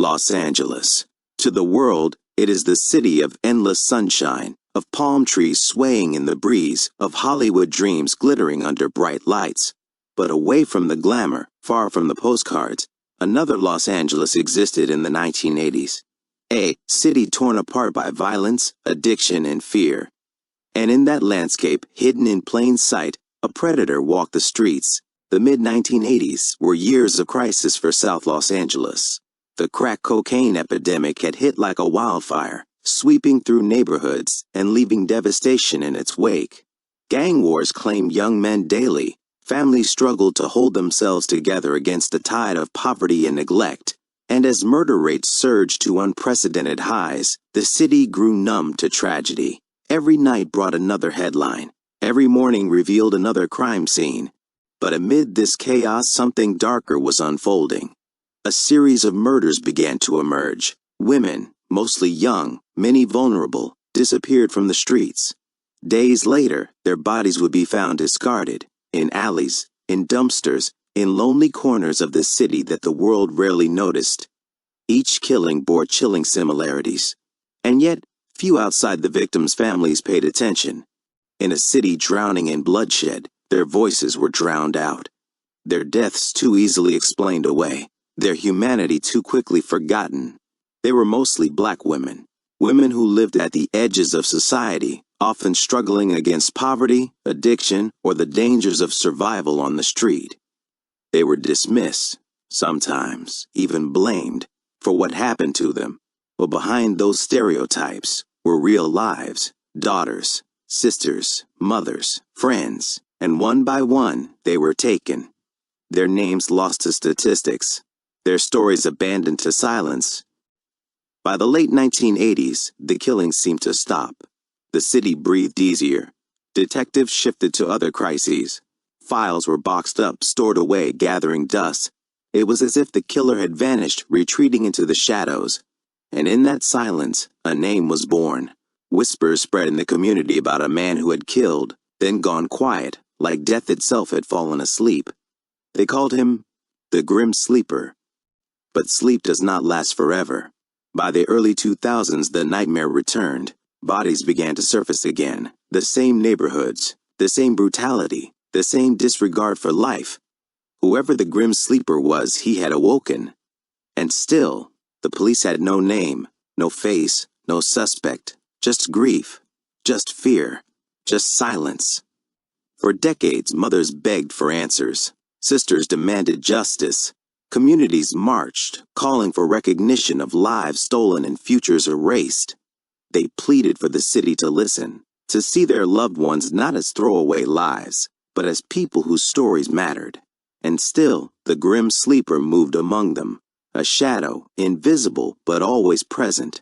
Los Angeles. To the world, it is the city of endless sunshine, of palm trees swaying in the breeze, of Hollywood dreams glittering under bright lights. But away from the glamour, far from the postcards, another Los Angeles existed in the 1980s. A city torn apart by violence, addiction, and fear. And in that landscape, hidden in plain sight, a predator walked the streets. The mid-1980s were years of crisis for South Los Angeles. The crack cocaine epidemic had hit like a wildfire, sweeping through neighborhoods and leaving devastation in its wake. Gang wars claimed young men daily. Families struggled to hold themselves together against a tide of poverty and neglect. And as murder rates surged to unprecedented highs, the city grew numb to tragedy. Every night brought another headline. Every morning revealed another crime scene. But amid this chaos, something darker was unfolding. A series of murders began to emerge. Women, mostly young, many vulnerable, disappeared from the streets. Days later, their bodies would be found discarded, in alleys, in dumpsters, in lonely corners of the city that the world rarely noticed. Each killing bore chilling similarities. And yet, few outside the victims' families paid attention. In a city drowning in bloodshed, their voices were drowned out. Their deaths too easily explained away. Their humanity too quickly forgotten. They were mostly black women. Women who lived at the edges of society, often struggling against poverty, addiction, or the dangers of survival on the street. They were dismissed, sometimes even blamed, for what happened to them. But behind those stereotypes were real lives, daughters, sisters, mothers, friends, and one by one they were taken. Their names lost to statistics, their stories abandoned to silence. By the late 1980s, the killings seemed to stop. The city breathed easier. Detectives shifted to other crises. Files were boxed up, stored away, gathering dust. It was as if the killer had vanished, retreating into the shadows. And in that silence, a name was born. Whispers spread in the community about a man who had killed, then gone quiet, like death itself had fallen asleep. They called him the Grim Sleeper. But sleep does not last forever. By the early 2000s, the nightmare returned. Bodies began to surface again. The same neighborhoods, the same brutality, the same disregard for life. Whoever the Grim Sleeper was, he had awoken. And still, the police had no name, no face, no suspect, just grief, just fear, just silence. For decades, mothers begged for answers. Sisters demanded justice. Communities marched, calling for recognition of lives stolen and futures erased. They pleaded for the city to listen, to see their loved ones not as throwaway lives, but as people whose stories mattered. And still, the Grim Sleeper moved among them, a shadow, invisible but always present.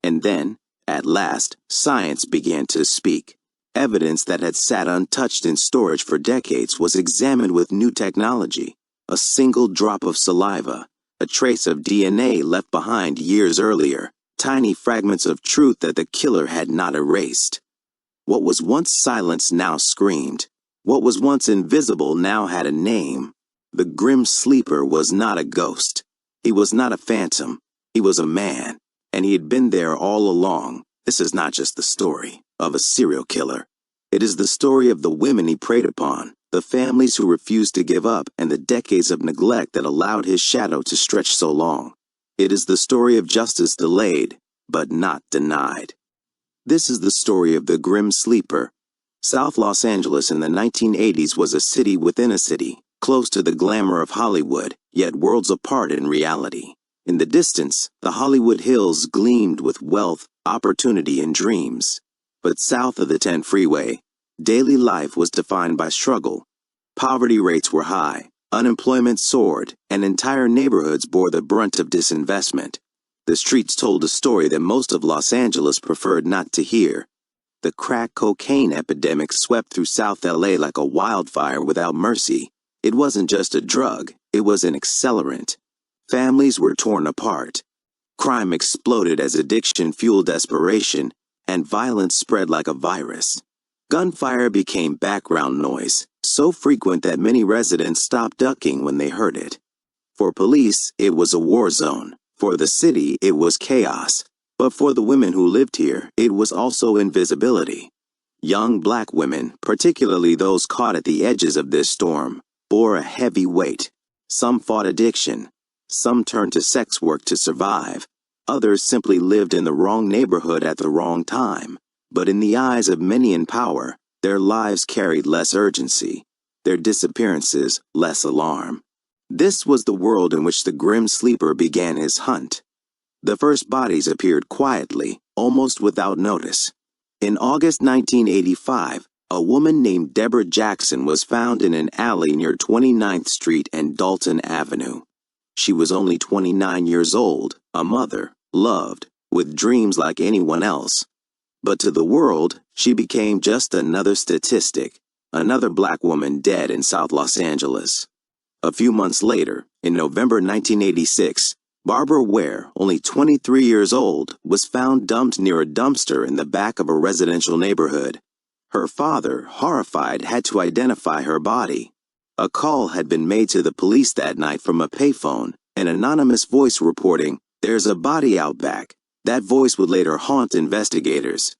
And then, at last, science began to speak. Evidence that had sat untouched in storage for decades was examined with new technology. A single drop of saliva, a trace of DNA left behind years earlier, tiny fragments of truth that the killer had not erased. What was once silenced now screamed. What was once invisible now had a name. The Grim Sleeper was not a ghost. He was not a phantom. He was a man, and he had been there all along. This is not just the story of a serial killer. It is the story of the women he preyed upon, the families who refused to give up, and the decades of neglect that allowed his shadow to stretch so long. It is the story of justice delayed, but not denied. This is the story of the Grim Sleeper. South Los Angeles in the 1980s was a city within a city, close to the glamour of Hollywood, yet worlds apart in reality. In the distance, the Hollywood hills gleamed with wealth, opportunity, and dreams. But south of the 10 freeway, daily life was defined by struggle. Poverty rates were high, unemployment soared, and entire neighborhoods bore the brunt of disinvestment. The streets told a story that most of Los Angeles preferred not to hear. The crack cocaine epidemic swept through South LA like a wildfire without mercy. It wasn't just a drug, it was an accelerant. Families were torn apart. Crime exploded as addiction fueled desperation, and violence spread like a virus. Gunfire became background noise, so frequent that many residents stopped ducking when they heard it. For police, it was a war zone. For the city, it was chaos. But for the women who lived here, it was also invisibility. Young black women, particularly those caught at the edges of this storm, bore a heavy weight. Some fought addiction. Some turned to sex work to survive. Others simply lived in the wrong neighborhood at the wrong time. But in the eyes of many in power, their lives carried less urgency. Their disappearances less alarm. This was the world in which the grim sleeper began his hunt. The first bodies appeared quietly, almost without notice. In August 1985, a woman named Deborah Jackson was found in an alley near 29th Street and Dalton Avenue. She was only 29 years old, a mother, loved, with dreams like anyone else. But to the world, she became just another statistic, another black woman dead in South Los Angeles. A few months later, in November 1986, Barbara Ware, only 23 years old, was found dumped near a dumpster in the back of a residential neighborhood. Her father, horrified, had to identify her body. A call had been made to the police that night from a payphone, an anonymous voice reporting, "There's a body out back." That voice would later haunt investigators.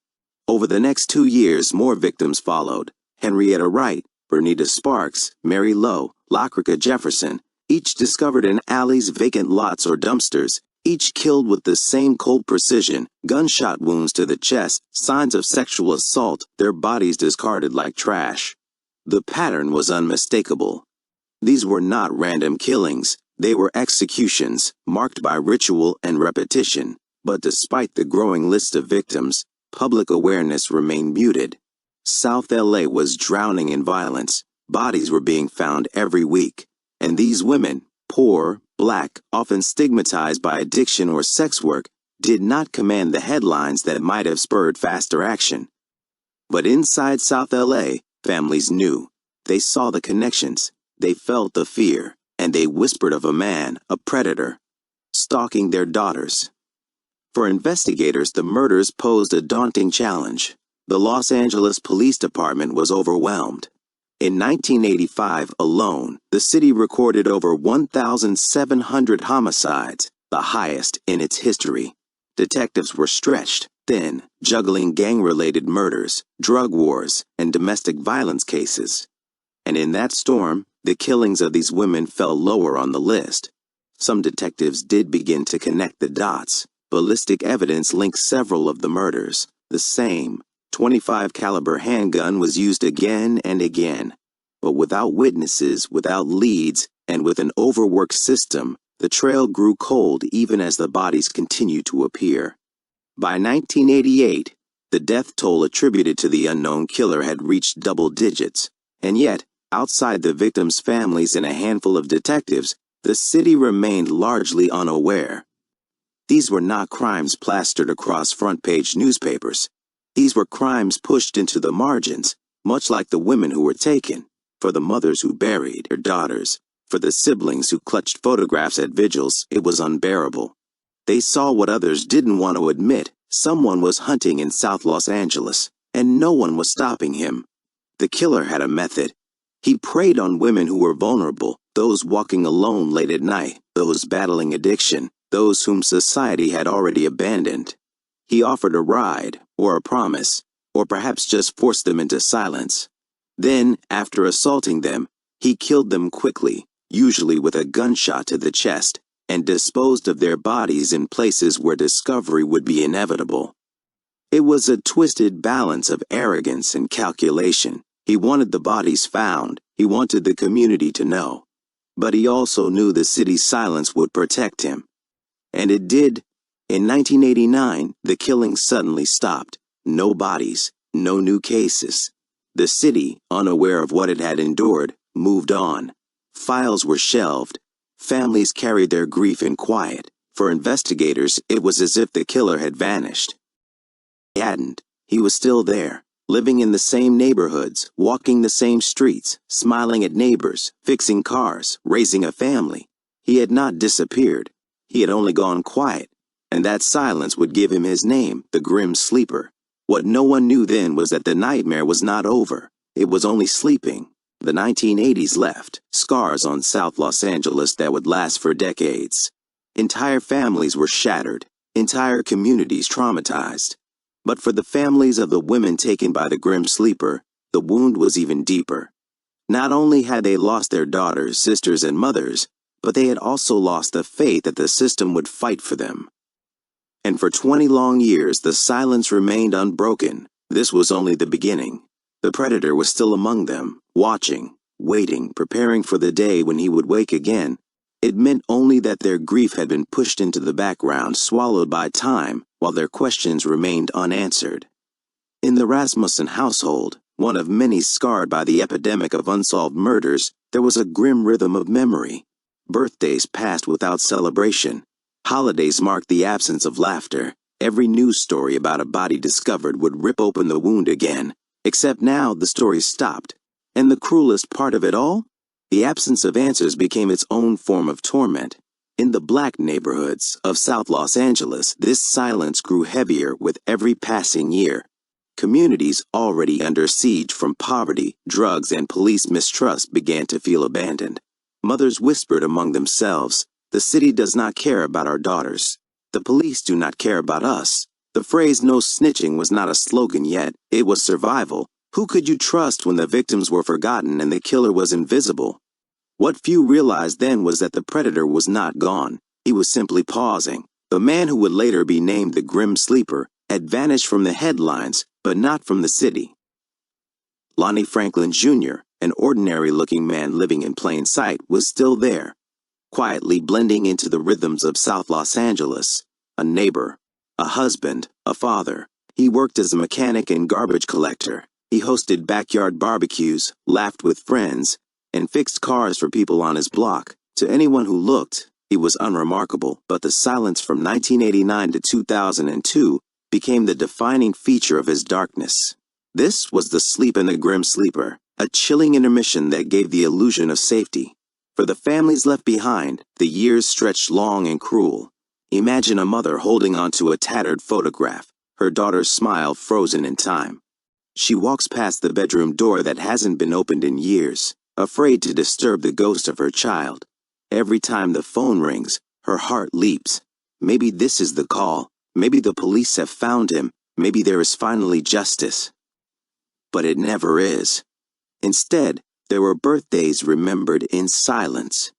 Over the next 2 years, more victims followed. Henrietta Wright, Bernita Sparks, Mary Lowe, Locrica Jefferson, each discovered in alleys, vacant lots, or dumpsters, each killed with the same cold precision, gunshot wounds to the chest, signs of sexual assault, their bodies discarded like trash. The pattern was unmistakable. These were not random killings, they were executions, marked by ritual and repetition. But despite the growing list of victims, public awareness remained muted. South LA was drowning in violence. Bodies were being found every week. And these women, poor, black, often stigmatized by addiction or sex work, did not command the headlines that might have spurred faster action. But inside South LA, families knew. They saw the connections. They felt the fear. And they whispered of a man, a predator, stalking their daughters. For investigators, the murders posed a daunting challenge. The Los Angeles Police Department was overwhelmed. In 1985 alone, the city recorded over 1,700 homicides, the highest in its history. Detectives were stretched thin, juggling gang-related murders, drug wars, and domestic violence cases. And in that storm, the killings of these women fell lower on the list. Some detectives did begin to connect the dots. Ballistic evidence linked several of the murders. The same .25 caliber handgun was used again and again. But without witnesses, without leads, and with an overworked system, the trail grew cold even as the bodies continued to appear. By 1988, the death toll attributed to the unknown killer had reached double digits. And yet, outside the victims' families and a handful of detectives, the city remained largely unaware. These were not crimes plastered across front-page newspapers. These were crimes pushed into the margins, much like the women who were taken, for the mothers who buried their daughters, for the siblings who clutched photographs at vigils. It was unbearable. They saw what others didn't want to admit. Someone was hunting in South Los Angeles, and no one was stopping him. The killer had a method. He preyed on women who were vulnerable, those walking alone late at night, those battling addiction, those whom society had already abandoned. He offered a ride, or a promise, or perhaps just forced them into silence. Then, after assaulting them, he killed them quickly, usually with a gunshot to the chest, and disposed of their bodies in places where discovery would be inevitable. It was a twisted balance of arrogance and calculation. He wanted the bodies found. He wanted the community to know. But he also knew the city's silence would protect him. And it did. In 1989, the killings suddenly stopped. No bodies, no new cases. The city, unaware of what it had endured, moved on. Files were shelved. Families carried their grief in quiet. For investigators, it was as if the killer had vanished. He hadn't. He was still there, living in the same neighborhoods, walking the same streets, smiling at neighbors, fixing cars, raising a family. He had not disappeared. He had only gone quiet. And that silence would give him his name, the Grim Sleeper. What no one knew then was that the nightmare was not over. It was only sleeping. The 1980s left, scars on South Los Angeles that would last for decades. Entire families were shattered, entire communities traumatized. But for the families of the women taken by the Grim Sleeper, the wound was even deeper. Not only had they lost their daughters, sisters, and mothers, but they had also lost the faith that the system would fight for them. And for 20 long years, the silence remained unbroken. This was only the beginning. The predator was still among them, watching, waiting, preparing for the day when he would wake again. It meant only that their grief had been pushed into the background, swallowed by time, while their questions remained unanswered. In the Rasmussen household, one of many scarred by the epidemic of unsolved murders, there was a grim rhythm of memory. Birthdays passed without celebration. Holidays marked the absence of laughter. Every news story about a body discovered would rip open the wound again. Except now the story stopped. And the cruelest part of it all? The absence of answers became its own form of torment. In the black neighborhoods of South Los Angeles, this silence grew heavier with every passing year. Communities already under siege from poverty, drugs, and police mistrust began to feel abandoned. Mothers whispered among themselves, "The city does not care about our daughters. The police do not care about us." The phrase "no snitching" was not a slogan yet, it was survival. Who could you trust when the victims were forgotten and the killer was invisible? What few realized then was that the predator was not gone. He was simply pausing. The man who would later be named the Grim Sleeper had vanished from the headlines, but not from the city. Lonnie Franklin Jr., an ordinary-looking man living in plain sight, was still there, quietly blending into the rhythms of South Los Angeles. A neighbor, a husband, a father. He worked as a mechanic and garbage collector. He hosted backyard barbecues, laughed with friends, and fixed cars for people on his block. To anyone who looked, he was unremarkable, but the silence from 1989 to 2002 became the defining feature of his darkness. This was the sleep in the Grim Sleeper, a chilling intermission that gave the illusion of safety. For the families left behind, the years stretched long and cruel. Imagine a mother holding onto a tattered photograph, her daughter's smile frozen in time. She walks past the bedroom door that hasn't been opened in years, afraid to disturb the ghost of her child. Every time the phone rings, her heart leaps. Maybe this is the call. Maybe the police have found him. Maybe there is finally justice. But it never is. Instead, there were birthdays remembered in silence.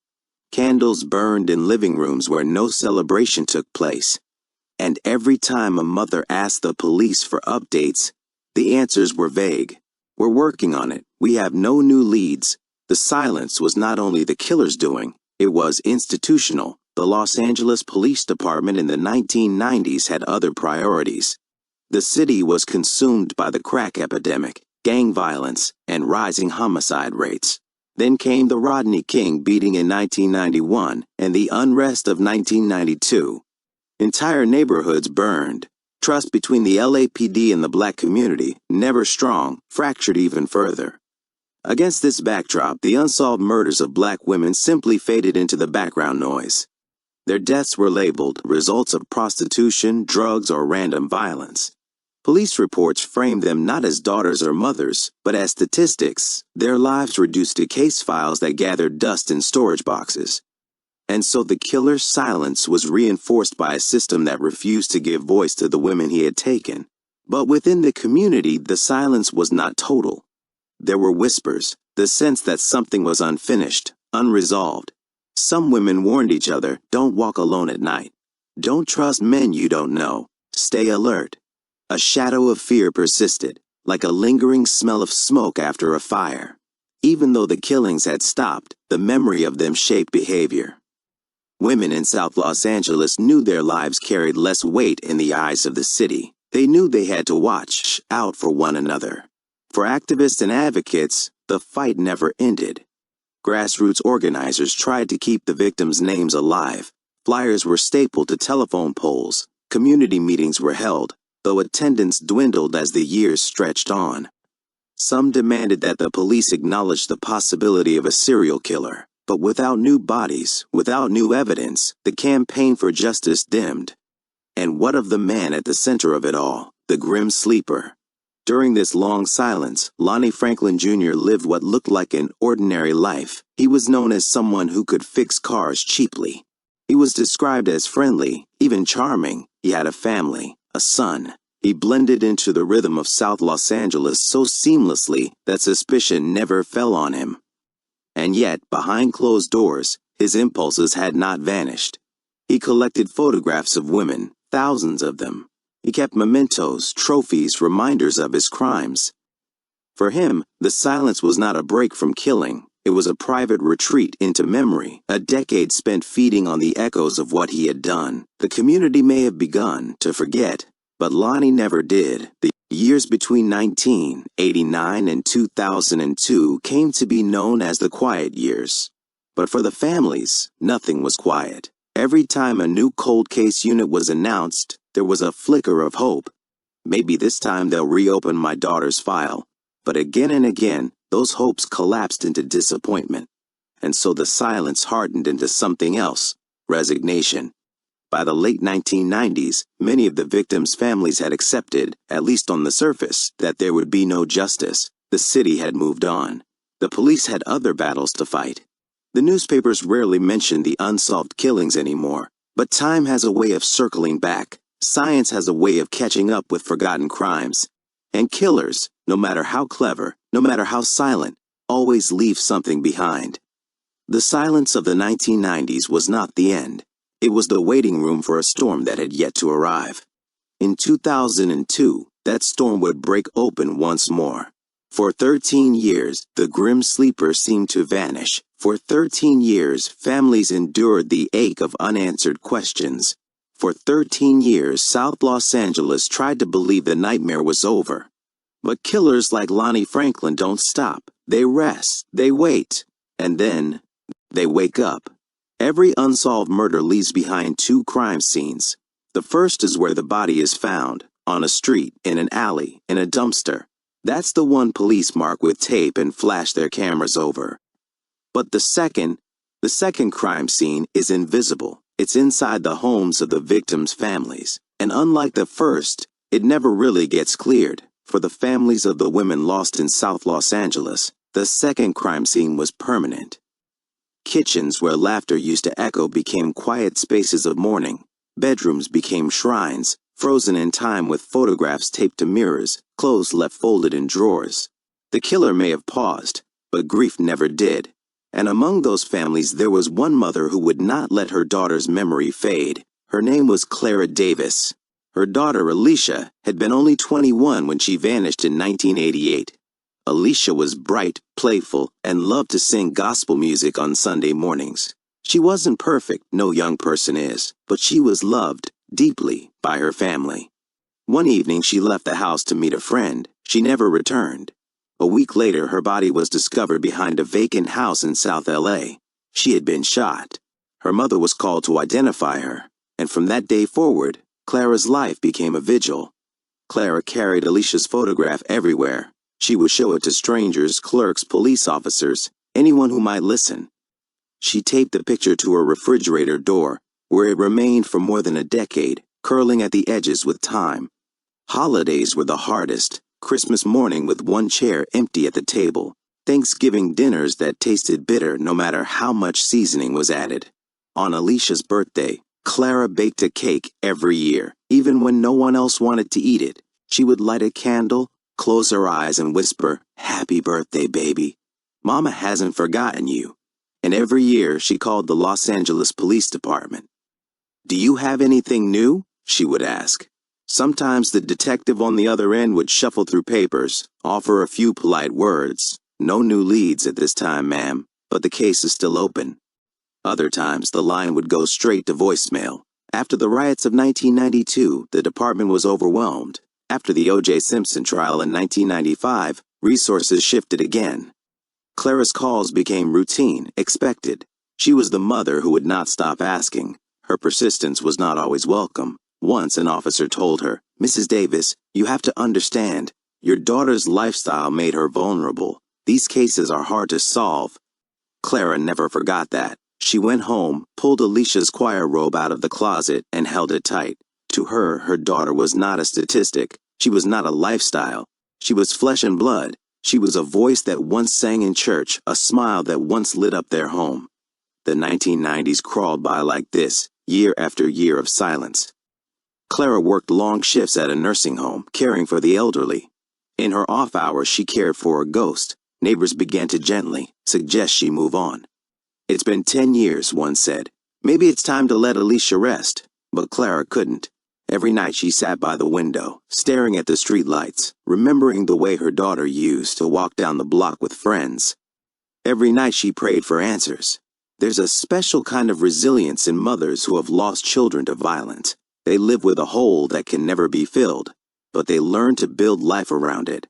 Candles burned in living rooms where no celebration took place. And every time a mother asked the police for updates, the answers were vague. "We're working on it. We have no new leads." The silence was not only the killer's doing, it was institutional. The Los Angeles Police Department in the 1990s had other priorities. The city was consumed by the crack epidemic, gang violence, and rising homicide rates. Then came the Rodney King beating in 1991 and the unrest of 1992. Entire neighborhoods burned. Trust between the LAPD and the black community, never strong, fractured even further. Against this backdrop, the unsolved murders of black women simply faded into the background noise. Their deaths were labeled results of prostitution, drugs, or random violence. Police reports framed them not as daughters or mothers, but as statistics, their lives reduced to case files that gathered dust in storage boxes. And so the killer's silence was reinforced by a system that refused to give voice to the women he had taken. But within the community, the silence was not total. There were whispers, the sense that something was unfinished, unresolved. Some women warned each other, "Don't walk alone at night. Don't trust men you don't know. Stay alert." A shadow of fear persisted, like a lingering smell of smoke after a fire. Even though the killings had stopped, the memory of them shaped behavior. Women in South Los Angeles knew their lives carried less weight in the eyes of the city. They knew they had to watch out for one another. For activists and advocates, the fight never ended. Grassroots organizers tried to keep the victims' names alive. Flyers were stapled to telephone poles. Community meetings were held, though attendance dwindled as the years stretched on. Some demanded that the police acknowledge the possibility of a serial killer. But without new bodies, without new evidence, the campaign for justice dimmed. And what of the man at the center of it all, the Grim Sleeper? During this long silence, Lonnie Franklin Jr. lived what looked like an ordinary life. He was known as someone who could fix cars cheaply. He was described as friendly, even charming. He had a family, a son. He blended into the rhythm of South Los Angeles so seamlessly that suspicion never fell on him. And yet, behind closed doors, his impulses had not vanished. He collected photographs of women, thousands of them. He kept mementos, trophies, reminders of his crimes. For him, the silence was not a break from killing. It was a private retreat into memory, a decade spent feeding on the echoes of what he had done. The community may have begun to forget, but Lonnie never did. The years between 1989 and 2002 came to be known as the quiet years. But for the families, nothing was quiet. Every time a new cold case unit was announced, there was a flicker of hope. Maybe this time they'll reopen my daughter's file. But again and again, those hopes collapsed into disappointment. And so the silence hardened into something else, resignation. By the late 1990s, many of the victims' families had accepted, at least on the surface, that there would be no justice. The city had moved on. The police had other battles to fight. The newspapers rarely mentioned the unsolved killings anymore, but time has a way of circling back. Science has a way of catching up with forgotten crimes. And killers, no matter how clever, no matter how silent, always leave something behind. The silence of the 1990s was not the end. It was the waiting room for a storm that had yet to arrive. In 2002, that storm would break open once more. For 13 years, the grim sleeper seemed to vanish. For 13 years, families endured the ache of unanswered questions. For 13 years, South Los Angeles tried to believe the nightmare was over. But killers like Lonnie Franklin don't stop. They rest, they wait, and then they wake up. Every unsolved murder leaves behind two crime scenes. The first is where the body is found, on a street, in an alley, in a dumpster. That's the one police mark with tape and flash their cameras over. But the second crime scene is invisible. It's inside the homes of the victims' families. And unlike the first, it never really gets cleared. For the families of the women lost in South Los Angeles, the second crime scene was permanent. Kitchens where laughter used to echo became quiet spaces of mourning. Bedrooms became shrines, frozen in time with photographs taped to mirrors, clothes left folded in drawers. The killer may have paused, but grief never did. And among those families there was one mother who would not let her daughter's memory fade. Her name was Clara Davis. Her daughter, Alicia, had been only 21 when she vanished in 1988. Alicia was bright, playful, and loved to sing gospel music on Sunday mornings. She wasn't perfect, no young person is, but she was loved deeply by her family. One evening she left the house to meet a friend. She never returned. A week later, her body was discovered behind a vacant house in South LA. She had been shot. Her mother was called to identify her, and from that day forward, Clara's life became a vigil. Clara carried Alicia's photograph everywhere. She would show it to strangers, clerks, police officers, anyone who might listen. She taped the picture to her refrigerator door, where it remained for more than a decade, curling at the edges with time. Holidays were the hardest. Christmas morning with one chair empty at the table. Thanksgiving dinners that tasted bitter no matter how much seasoning was added. On Alicia's birthday, Clara baked a cake every year, even when no one else wanted to eat it. She would light a candle, close her eyes and whisper, "Happy birthday, baby. Mama hasn't forgotten you." And every year she called the Los Angeles Police Department. "Do you have anything new?" she would ask. Sometimes the detective on the other end would shuffle through papers, offer a few polite words. "No new leads at this time, ma'am, but the case is still open." Other times the line would go straight to voicemail. After the riots of 1992, the department was overwhelmed. After the O.J. Simpson trial in 1995, resources shifted again. Clara's calls became routine, expected. She was the mother who would not stop asking. Her persistence was not always welcome. Once an officer told her, "Mrs. Davis, you have to understand. Your daughter's lifestyle made her vulnerable. These cases are hard to solve." Clara never forgot that. She went home, pulled Alicia's choir robe out of the closet, and held it tight. To her daughter was not a statistic. She was not a lifestyle. She was flesh and blood. She was a voice that once sang in church, a smile that once lit up their home. The 1990s crawled by like this, year after year of silence. Clara worked long shifts at a nursing home, caring for the elderly. In her off hours, she cared for a ghost. Neighbors began to gently suggest she move on. "It's been 10 years, one said. Maybe it's time to let Alicia rest." But Clara couldn't. Every night she sat by the window, staring at the street lights, remembering the way her daughter used to walk down the block with friends. Every night she prayed for answers. There's a special kind of resilience in mothers who have lost children to violence. They live with a hole that can never be filled, but they learn to build life around it.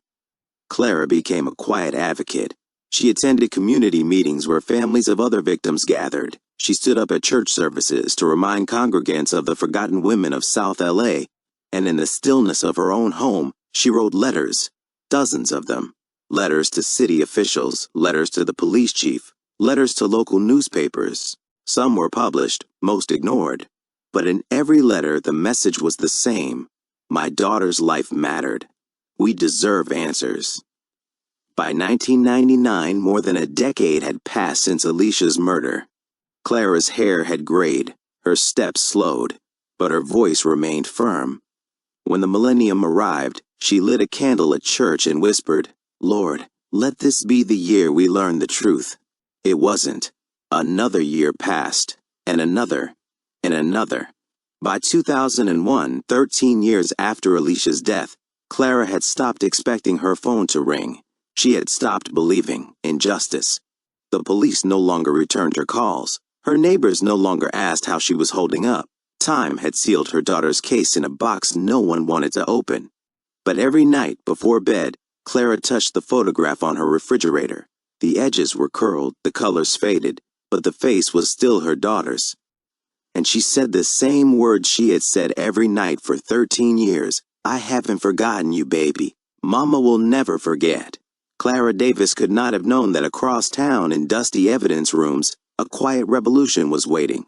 Clara became a quiet advocate. She attended community meetings where families of other victims gathered. She stood up at church services to remind congregants of the forgotten women of South LA, and in the stillness of her own home, she wrote letters, dozens of them. Letters to city officials, letters to the police chief, letters to local newspapers. Some were published, most ignored. But in every letter, the message was the same. My daughter's life mattered. We deserve answers. By 1999, more than a decade had passed since Alicia's murder. Clara's hair had grayed, her steps slowed, but her voice remained firm. When the millennium arrived, she lit a candle at church and whispered, "Lord, let this be the year we learn the truth." It wasn't. Another year passed, and another, and another. By 2001, 13 years after Alicia's death, Clara had stopped expecting her phone to ring. She had stopped believing in justice. The police no longer returned her calls. Her neighbors no longer asked how she was holding up. Time had sealed her daughter's case in a box no one wanted to open. But every night before bed, Clara touched the photograph on her refrigerator. The edges were curled, the colors faded, but the face was still her daughter's. And she said the same words she had said every night for 13 years. "I haven't forgotten you, baby. Mama will never forget." Clara Davis could not have known that across town in dusty evidence rooms, a quiet revolution was waiting.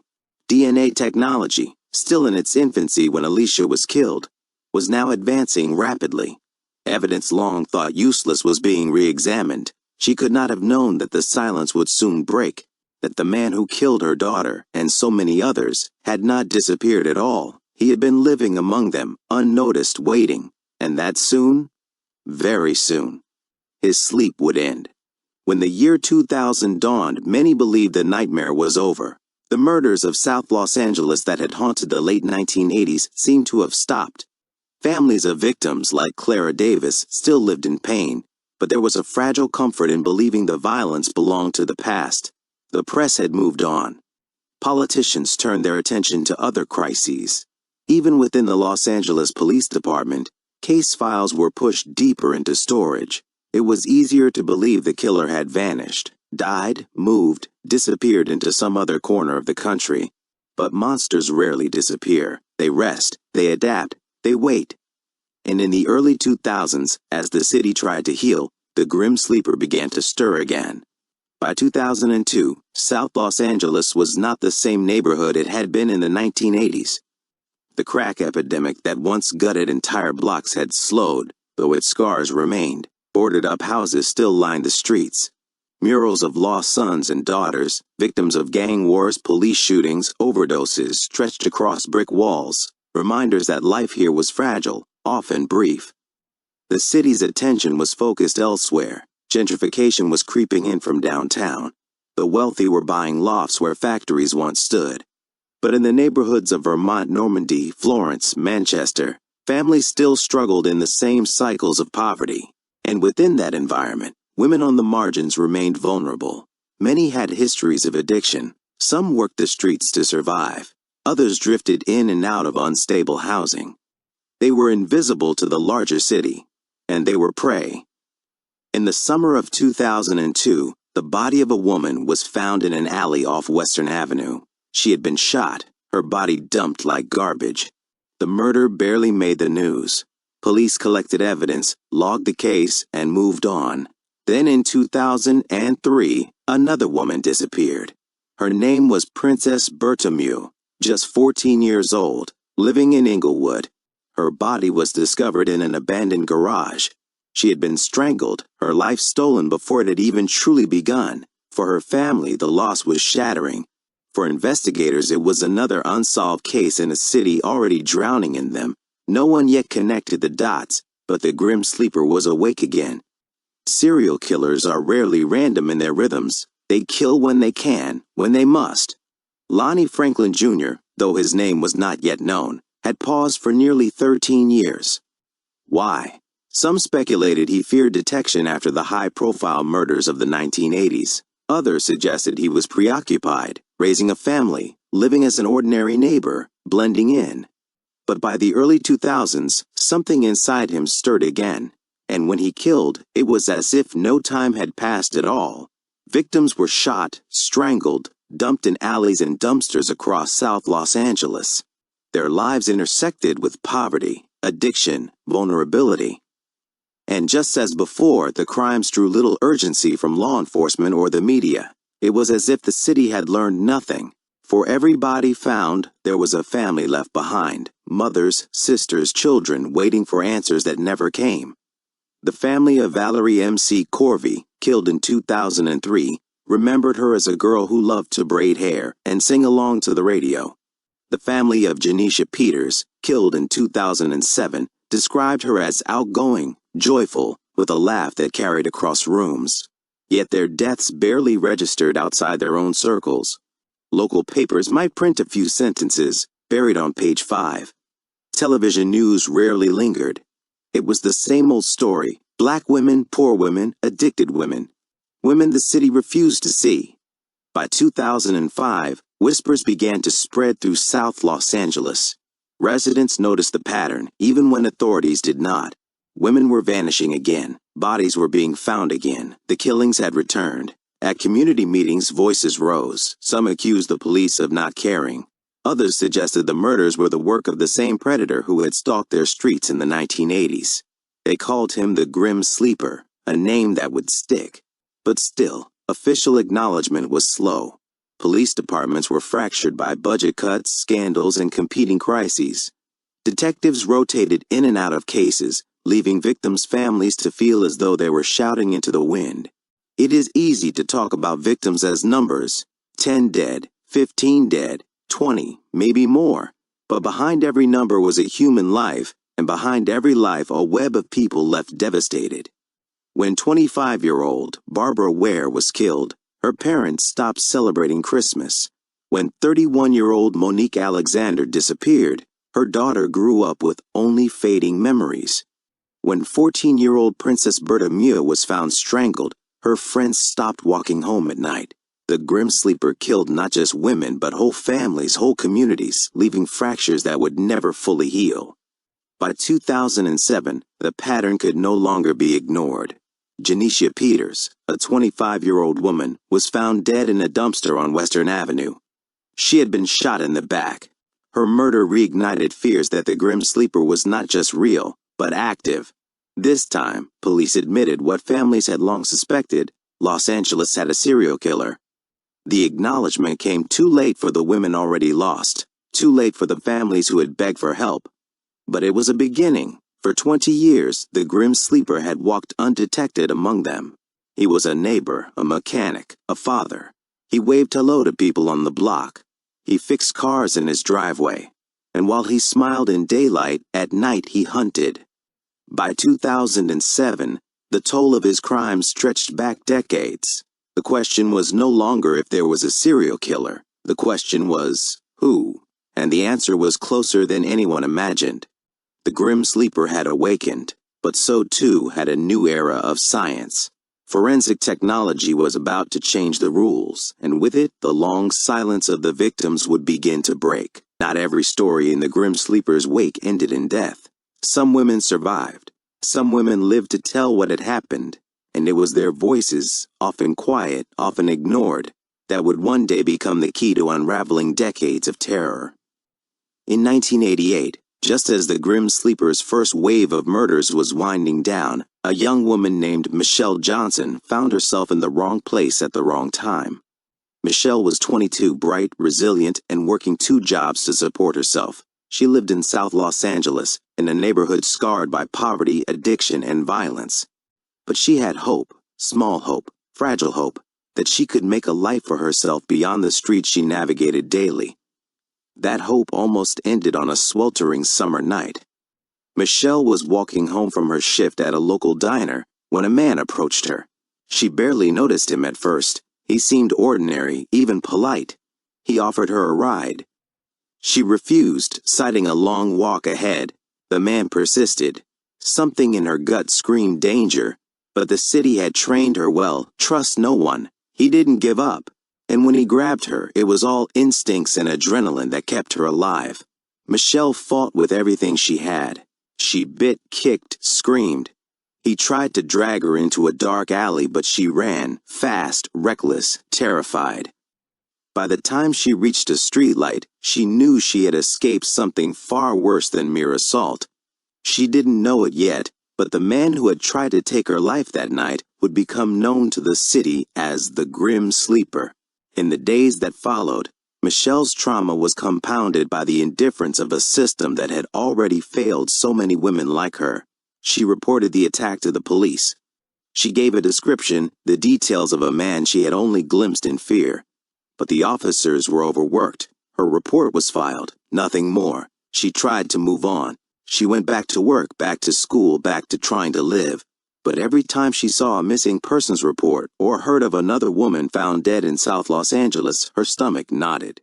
DNA technology, still in its infancy when Alicia was killed, was now advancing rapidly. Evidence long thought useless was being re-examined. She could not have known that the silence would soon break, that the man who killed her daughter, and so many others, had not disappeared at all. He had been living among them, unnoticed, waiting, and that soon, very soon, his sleep would end. When the year 2000 dawned, many believed the nightmare was over. The murders of South Los Angeles that had haunted the late 1980s seemed to have stopped. Families of victims like Clara Davis still lived in pain, but there was a fragile comfort in believing the violence belonged to the past. The press had moved on. Politicians turned their attention to other crises. Even within the Los Angeles Police Department, case files were pushed deeper into storage. It was easier to believe the killer had vanished, died, moved, disappeared into some other corner of the country. But monsters rarely disappear. They rest, they adapt, they wait. And in the early 2000s, as the city tried to heal, the grim sleeper began to stir again. By 2002, South Los Angeles was not the same neighborhood it had been in the 1980s. The crack epidemic that once gutted entire blocks had slowed, though its scars remained. Boarded-up houses still lined the streets. Murals of lost sons and daughters, victims of gang wars, police shootings, overdoses, stretched across brick walls, reminders that life here was fragile, often brief. The city's attention was focused elsewhere. Gentrification was creeping in from downtown. The wealthy were buying lofts where factories once stood. But in the neighborhoods of Vermont, Normandy, Florence, Manchester, families still struggled in the same cycles of poverty. And within that environment, women on the margins remained vulnerable. Many had histories of addiction. Some worked the streets to survive. Others drifted in and out of unstable housing. They were invisible to the larger city, and they were prey. In the summer of 2002, the body of a woman was found in an alley off Western Avenue. She had been shot, her body dumped like garbage. The murder barely made the news. Police collected evidence, logged the case, and moved on. Then in 2003, another woman disappeared. Her name was Princess Bertomeu, just 14 years old, living in Inglewood. Her body was discovered in an abandoned garage. She had been strangled, her life stolen before it had even truly begun. For her family, the loss was shattering. For investigators, it was another unsolved case in a city already drowning in them. No one yet connected the dots, but the grim sleeper was awake again. Serial killers are rarely random in their rhythms. They kill when they can, when they must. Lonnie Franklin Jr., though his name was not yet known, had paused for nearly 13 years. Why? Some speculated he feared detection after the high-profile murders of the 1980s. Others suggested he was preoccupied, raising a family, living as an ordinary neighbor, blending in. But by the early 2000s, something inside him stirred again, and when he killed, it was as if no time had passed at all. Victims were shot, strangled, dumped in alleys and dumpsters across South Los Angeles. Their lives intersected with poverty, addiction, vulnerability. And just as before, the crimes drew little urgency from law enforcement or the media. It was as if the city had learned nothing. For every body found, there was a family left behind, mothers, sisters, children waiting for answers that never came. The family of Valerie M.C. Corvey, killed in 2003, remembered her as a girl who loved to braid hair and sing along to the radio. The family of Janisha Peters, killed in 2007, described her as outgoing, joyful, with a laugh that carried across rooms. Yet their deaths barely registered outside their own circles. Local papers might print a few sentences, buried on page 5. Television news rarely lingered. It was the same old story: black women, poor women, addicted women. Women the city refused to see. By 2005, whispers began to spread through South Los Angeles. Residents noticed the pattern, even when authorities did not. Women were vanishing again. Bodies were being found again. The killings had returned. At community meetings, voices rose. Some accused the police of not caring. Others suggested the murders were the work of the same predator who had stalked their streets in the 1980s. They called him the Grim Sleeper, a name that would stick. But still, official acknowledgement was slow. Police departments were fractured by budget cuts, scandals, and competing crises. Detectives rotated in and out of cases, leaving victims' families to feel as though they were shouting into the wind. It is easy to talk about victims as numbers: 10 dead, 15 dead, 20, maybe more. But behind every number was a human life, and behind every life a web of people left devastated. When 25-year-old Barbara Ware was killed, her parents stopped celebrating Christmas. When 31-year-old Monique Alexander disappeared, her daughter grew up with only fading memories. When 14-year-old Princess Berta Muir was found strangled, her friends stopped walking home at night. The Grim Sleeper killed not just women, but whole families, whole communities, leaving fractures that would never fully heal. By 2007, the pattern could no longer be ignored. Janisha Peters, a 25-year-old woman, was found dead in a dumpster on Western Avenue. She had been shot in the back. Her murder reignited fears that the Grim Sleeper was not just real, but active. This time, police admitted what families had long suspected: Los Angeles had a serial killer. The acknowledgement came too late for the women already lost, too late for the families who had begged for help. But it was a beginning. For 20 years, the Grim Sleeper had walked undetected among them. He was a neighbor, a mechanic, a father. He waved hello to people on the block. He fixed cars in his driveway. And while he smiled in daylight, at night he hunted. By 2007, the toll of his crimes stretched back decades. The question was no longer if there was a serial killer. The question was, who? And the answer was closer than anyone imagined. The Grim Sleeper had awakened, but so too had a new era of science. Forensic technology was about to change the rules, and with it, the long silence of the victims would begin to break. Not every story in the Grim Sleeper's wake ended in death. Some women survived. Some women lived to tell what had happened, and it was their voices, often quiet, often ignored, that would one day become the key to unraveling decades of terror. In 1988, just as the Grim Sleeper's first wave of murders was winding down, a young woman named Michelle Johnson found herself in the wrong place at the wrong time. Michelle was 22, bright, resilient, and working 2 jobs to support herself. She lived in South Los Angeles, in a neighborhood scarred by poverty, addiction, and violence. But she had hope, small hope, fragile hope. that she could make a life for herself beyond the streets she navigated daily. That hope almost ended on a sweltering summer night. Michelle was walking home from her shift at a local diner when a man approached her. She barely noticed him at first. He seemed ordinary, even polite. He offered her a ride. She refused, citing a long walk ahead. The man persisted. Something in her gut screamed danger, but the city had trained her well, trust no one. He didn't give up, and when he grabbed her, it was all instincts and adrenaline that kept her alive. Michelle fought with everything she had. She bit, kicked, screamed. He tried to drag her into a dark alley, but she ran, fast, reckless, terrified. By the time she reached a streetlight, she knew she had escaped something far worse than mere assault. She didn't know it yet, but the man who had tried to take her life that night would become known to the city as the Grim Sleeper. In the days that followed, Michelle's trauma was compounded by the indifference of a system that had already failed so many women like her. She reported the attack to the police. She gave a description, the details of a man she had only glimpsed in fear. But the officers were overworked. Her report was filed, nothing more. She tried to move on. She went back to work, back to school, back to trying to live. But every time she saw a missing persons report or heard of another woman found dead in South Los Angeles, her stomach knotted.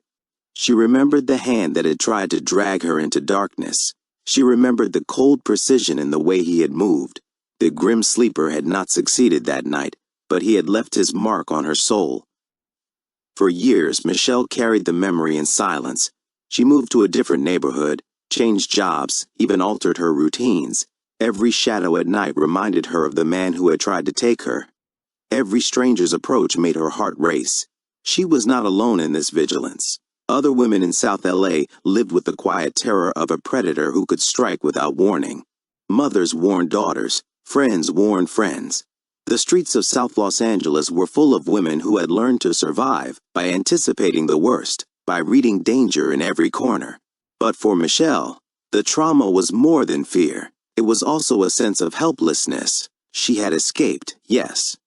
She remembered the hand that had tried to drag her into darkness. She remembered the cold precision in the way he had moved. The Grim Sleeper had not succeeded that night, but he had left his mark on her soul. For years, Michelle carried the memory in silence. She moved to a different neighborhood, changed jobs, even altered her routines. Every shadow at night reminded her of the man who had tried to take her. Every stranger's approach made her heart race. She was not alone in this vigilance. Other women in South LA lived with the quiet terror of a predator who could strike without warning. Mothers warned daughters, friends warned friends. The streets of South Los Angeles were full of women who had learned to survive by anticipating the worst, by reading danger in every corner. But for Michelle, the trauma was more than fear. It was also a sense of helplessness. She had escaped, yes,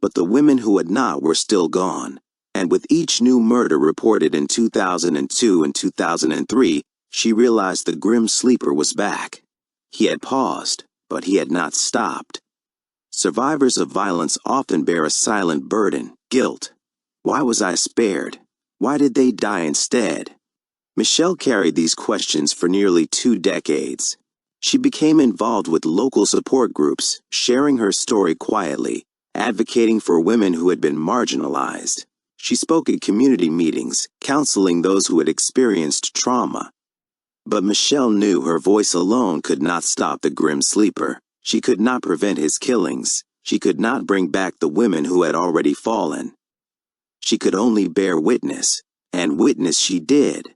but the women who had not were still gone. And with each new murder reported in 2002 and 2003, she realized the Grim Sleeper was back. He had paused, but he had not stopped. Survivors of violence often bear a silent burden, guilt. Why was I spared? Why did they die instead? Michelle carried these questions for nearly 2 decades. She became involved with local support groups, sharing her story quietly, advocating for women who had been marginalized. She spoke at community meetings, counseling those who had experienced trauma. But Michelle knew her voice alone could not stop the Grim Sleeper. She could not prevent his killings. She could not bring back the women who had already fallen. She could only bear witness, and witness she did.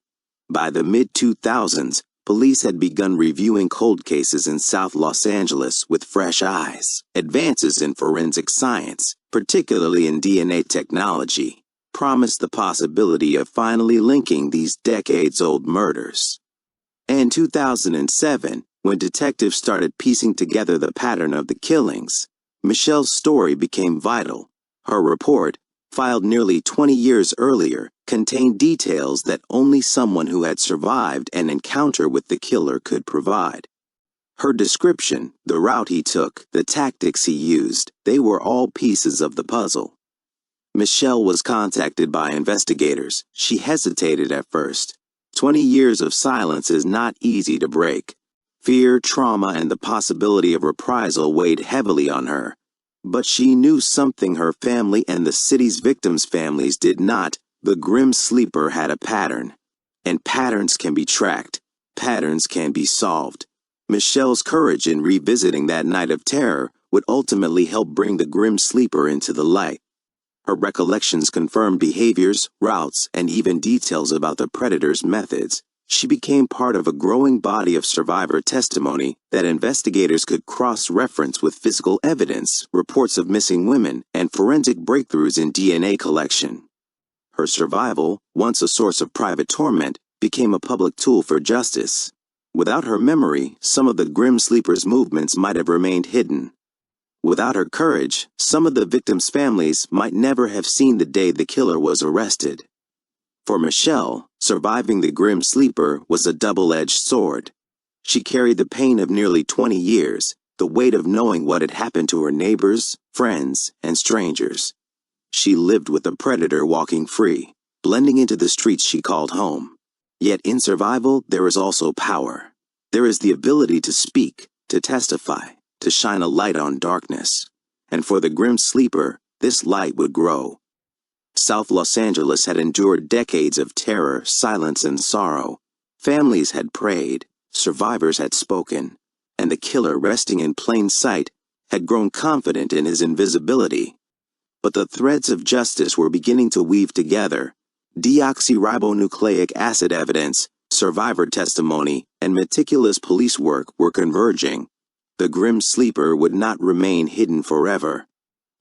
By the mid-2000s, police had begun reviewing cold cases in South Los Angeles with fresh eyes. Advances in forensic science, particularly in DNA technology, promised the possibility of finally linking these decades-old murders. In 2007, when detectives started piecing together the pattern of the killings, Michelle's story became vital. Her report, filed nearly 20 years earlier, contained details that only someone who had survived an encounter with the killer could provide. Her description, the route he took, the tactics he used, they were all pieces of the puzzle. Michelle was contacted by investigators. She hesitated at first. 20 years of silence is not easy to break. Fear, trauma, and the possibility of reprisal weighed heavily on her. But she knew something her family and the city's victims' families did not. The Grim Sleeper had a pattern. And patterns can be tracked. Patterns can be solved. Michelle's courage in revisiting that night of terror would ultimately help bring the Grim Sleeper into the light. Her recollections confirmed behaviors, routes, and even details about the predator's methods. She became part of a growing body of survivor testimony that investigators could cross-reference with physical evidence, reports of missing women, and forensic breakthroughs in DNA collection. Her survival, once a source of private torment, became a public tool for justice. Without her memory, some of the Grim Sleeper's movements might have remained hidden. Without her courage, some of the victims' families might never have seen the day the killer was arrested. For Michelle, surviving the grim sleeper was a double-edged sword. She carried the pain of nearly 20 years, the weight of knowing what had happened to her neighbors, friends, and strangers. She lived with a predator walking free, blending into the streets she called home. Yet in survival, there is also power. There is the ability to speak, to testify, to shine a light on darkness. And for the grim sleeper, this light would grow. South Los Angeles had endured decades of terror, silence, and sorrow. Families had prayed, survivors had spoken, and the killer, resting in plain sight, had grown confident in his invisibility. But the threads of justice were beginning to weave together. Deoxyribonucleic acid evidence, survivor testimony, and meticulous police work were converging. The grim sleeper would not remain hidden forever.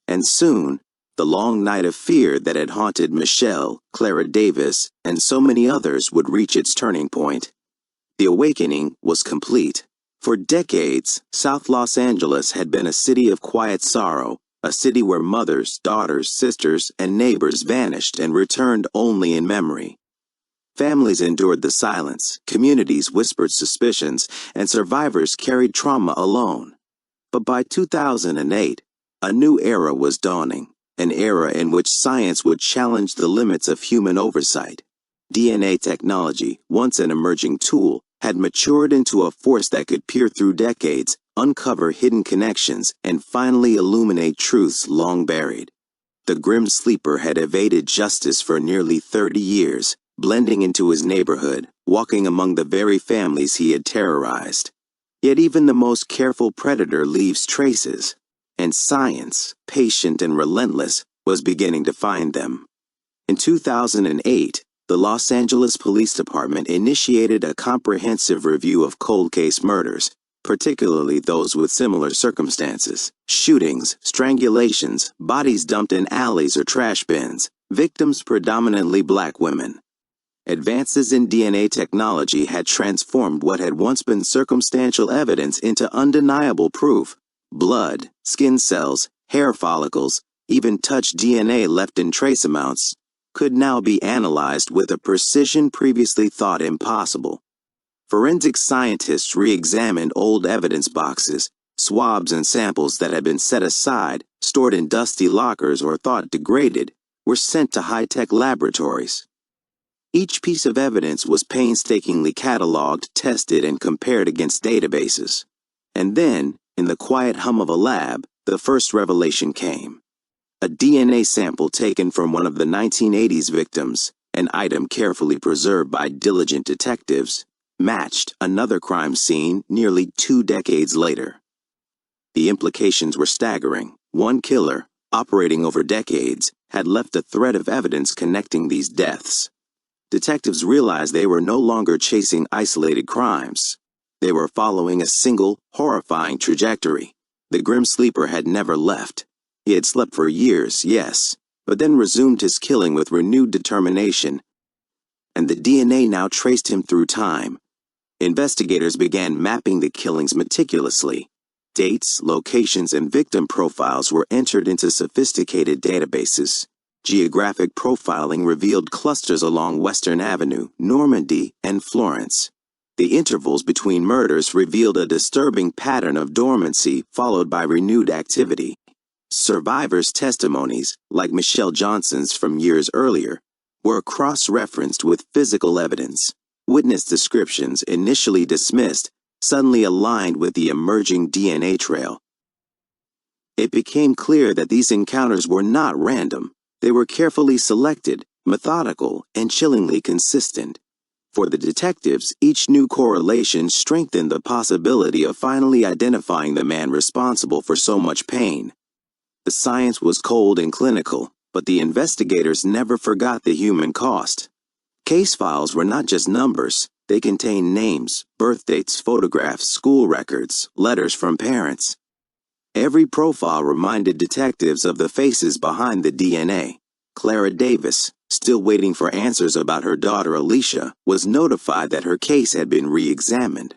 And soon, the long night of fear that had haunted Michelle, Clara Davis, and so many others would reach its turning point. The awakening was complete. For decades, South Los Angeles had been a city of quiet sorrow, a city where mothers, daughters, sisters, and neighbors vanished and returned only in memory. Families endured the silence, communities whispered suspicions, and survivors carried trauma alone. But by 2008, a new era was dawning, an era in which science would challenge the limits of human oversight. DNA technology, once an emerging tool, had matured into a force that could peer through decades, uncover hidden connections, and finally illuminate truths long buried. The grim sleeper had evaded justice for nearly 30 years, blending into his neighborhood, walking among the very families he had terrorized. Yet even the most careful predator leaves traces, and science, patient and relentless, was beginning to find them. In 2008, the Los Angeles Police Department initiated a comprehensive review of cold case murders, particularly those with similar circumstances: shootings, strangulations, bodies dumped in alleys or trash bins, victims predominantly black women. Advances in DNA technology had transformed what had once been circumstantial evidence into undeniable proof. Blood, skin cells, hair follicles, even touch DNA left in trace amounts could now be analyzed with a precision previously thought impossible. Forensic scientists re-examined old evidence boxes, swabs and samples that had been set aside, stored in dusty lockers or thought degraded, were sent to high-tech laboratories. Each piece of evidence was painstakingly cataloged, tested, and compared against databases. And then, in the quiet hum of a lab, the first revelation came. A DNA sample taken from one of the 1980s victims, an item carefully preserved by diligent detectives, matched another crime scene nearly 2 decades later. The implications were staggering. One killer, operating over decades, had left a thread of evidence connecting these deaths. Detectives realized they were no longer chasing isolated crimes. They were following a single, horrifying trajectory. The grim sleeper had never left. He had slept for years, yes, but then resumed his killing with renewed determination. And the DNA now traced him through time. Investigators began mapping the killings meticulously. Dates, locations, and victim profiles were entered into sophisticated databases. Geographic profiling revealed clusters along Western Avenue, Normandy, and Florence. The intervals between murders revealed a disturbing pattern of dormancy followed by renewed activity. Survivors' testimonies, like Michelle Johnson's from years earlier, were cross-referenced with physical evidence. Witness descriptions, initially dismissed, suddenly aligned with the emerging DNA trail. It became clear that these encounters were not random. They were carefully selected, methodical, and chillingly consistent. For the detectives, each new correlation strengthened the possibility of finally identifying the man responsible for so much pain. The science was cold and clinical, but the investigators never forgot the human cost. Case files were not just numbers. They contained names, birth dates, photographs, school records, letters from parents. Every profile reminded detectives of the faces behind the DNA. Clara Davis, still waiting for answers about her daughter Alicia, was notified that her case had been re-examined.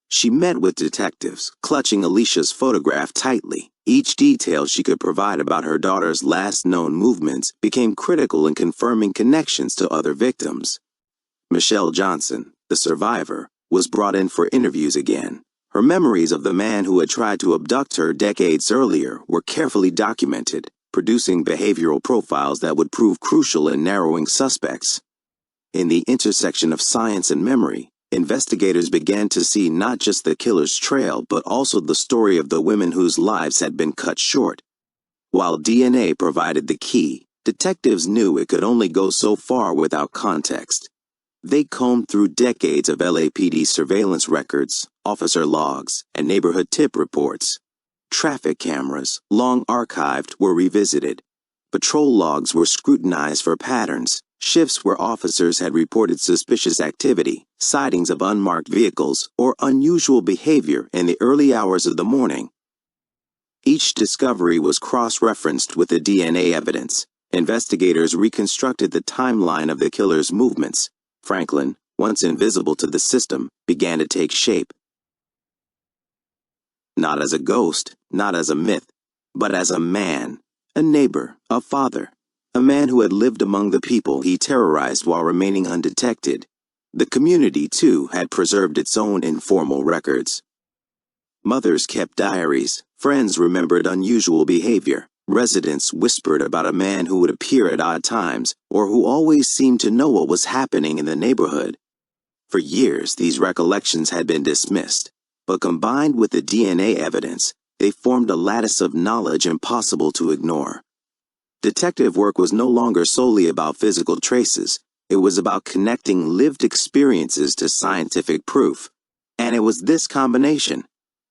She met with detectives, clutching Alicia's photograph tightly. Each detail she could provide about her daughter's last known movements became critical in confirming connections to other victims. Michelle Johnson, the survivor, was brought in for interviews again. Her memories of the man who had tried to abduct her decades earlier were carefully documented, producing behavioral profiles that would prove crucial in narrowing suspects. In the intersection of science and memory, investigators began to see not just the killer's trail but also the story of the women whose lives had been cut short. While DNA provided the key, detectives knew it could only go so far without context. They combed through decades of LAPD surveillance records, officer logs, and neighborhood tip reports. Traffic cameras, long archived, were revisited. Patrol logs were scrutinized for patterns, shifts where officers had reported suspicious activity, sightings of unmarked vehicles, or unusual behavior in the early hours of the morning. Each discovery was cross-referenced with the DNA evidence. Investigators reconstructed the timeline of the killer's movements. Franklin, once invisible to the system, began to take shape. Not as a ghost, not as a myth, but as a man, a neighbor, a father, a man who had lived among the people he terrorized while remaining undetected. The community, too, had preserved its own informal records. Mothers kept diaries, friends remembered unusual behavior, residents whispered about a man who would appear at odd times or who always seemed to know what was happening in the neighborhood. For years, these recollections had been dismissed, but combined with the DNA evidence, they formed a lattice of knowledge impossible to ignore. Detective work was no longer solely about physical traces. It was about connecting lived experiences to scientific proof. And it was this combination,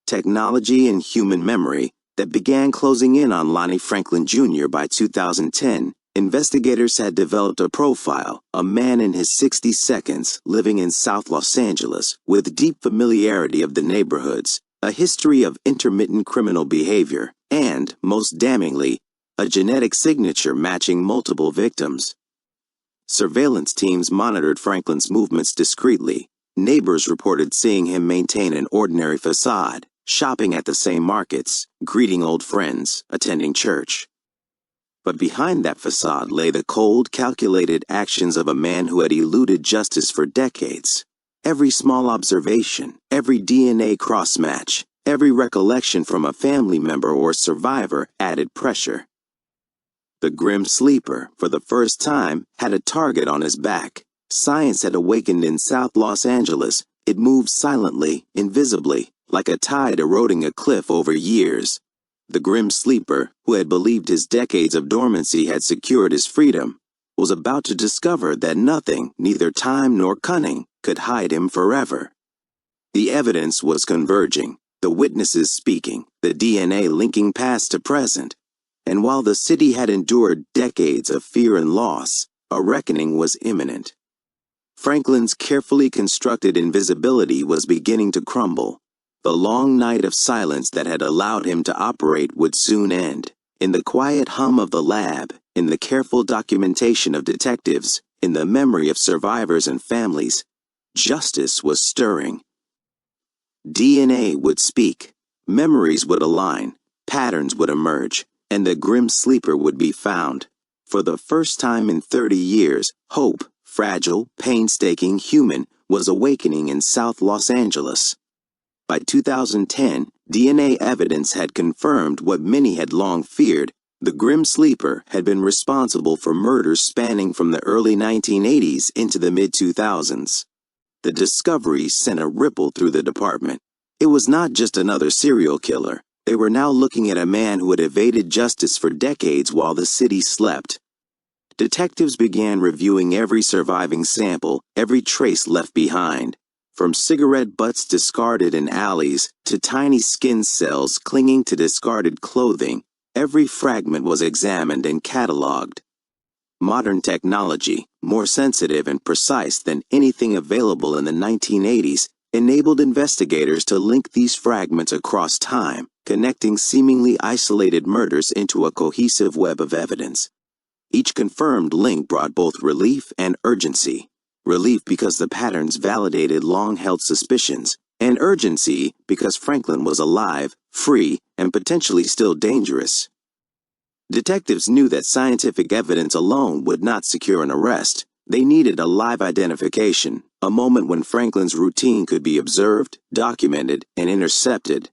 technology and human memory, that began closing in on Lonnie Franklin Jr. By 2010, investigators had developed a profile, a man in his 60s living in South Los Angeles with deep familiarity of the neighborhoods, a history of intermittent criminal behavior, and, most damningly, a genetic signature matching multiple victims. Surveillance teams monitored Franklin's movements discreetly. Neighbors reported seeing him maintain an ordinary facade, shopping at the same markets, greeting old friends, attending church. But behind that facade lay the cold, calculated actions of a man who had eluded justice for decades. Every small observation, every DNA cross-match, every recollection from a family member or survivor added pressure. The grim sleeper, for the first time, had a target on his back. Science had awakened in South Los Angeles. It moved silently, invisibly, like a tide eroding a cliff over years. The grim sleeper, who had believed his decades of dormancy had secured his freedom, was about to discover that nothing, neither time nor cunning, could hide him forever. The evidence was converging, the witnesses speaking, the DNA linking past to present. And while the city had endured decades of fear and loss, a reckoning was imminent. Franklin's carefully constructed invisibility was beginning to crumble. The long night of silence that had allowed him to operate would soon end. In the quiet hum of the lab, in the careful documentation of detectives, in the memory of survivors and families, justice was stirring. DNA would speak, memories would align, patterns would emerge, and the grim sleeper would be found. For the first time in 30 years, hope, fragile, painstaking, human, was awakening in South Los Angeles. By 2010, DNA evidence had confirmed what many had long feared. The grim sleeper had been responsible for murders spanning from the early 1980s into the mid-2000s. The discovery sent a ripple through the department. It was not just another serial killer. They were now looking at a man who had evaded justice for decades while the city slept. Detectives began reviewing every surviving sample, every trace left behind. From cigarette butts discarded in alleys to tiny skin cells clinging to discarded clothing, every fragment was examined and cataloged. Modern technology, more sensitive and precise than anything available in the 1980s, enabled investigators to link these fragments across time, connecting seemingly isolated murders into a cohesive web of evidence. Each confirmed link brought both relief and urgency. Relief because the patterns validated long-held suspicions, and urgency because Franklin was alive, free, and potentially still dangerous. Detectives knew that scientific evidence alone would not secure an arrest. They needed a live identification, a moment when Franklin's routine could be observed, documented, and intercepted.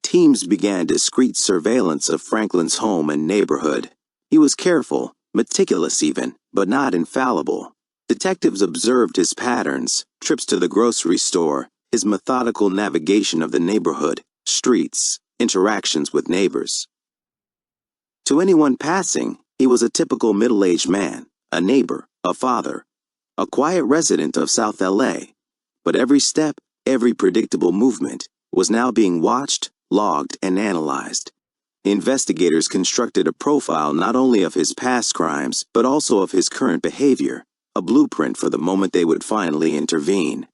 Teams began discreet surveillance of Franklin's home and neighborhood. He was careful, meticulous even, but not infallible. Detectives observed his patterns, trips to the grocery store, his methodical navigation of the neighborhood, streets, interactions with neighbors. To anyone passing, he was a typical middle-aged man, a neighbor, a father, a quiet resident of South LA. But every step, every predictable movement, was now being watched, logged, and analyzed. Investigators constructed a profile not only of his past crimes, but also of his current behavior, a blueprint for the moment they would finally intervene.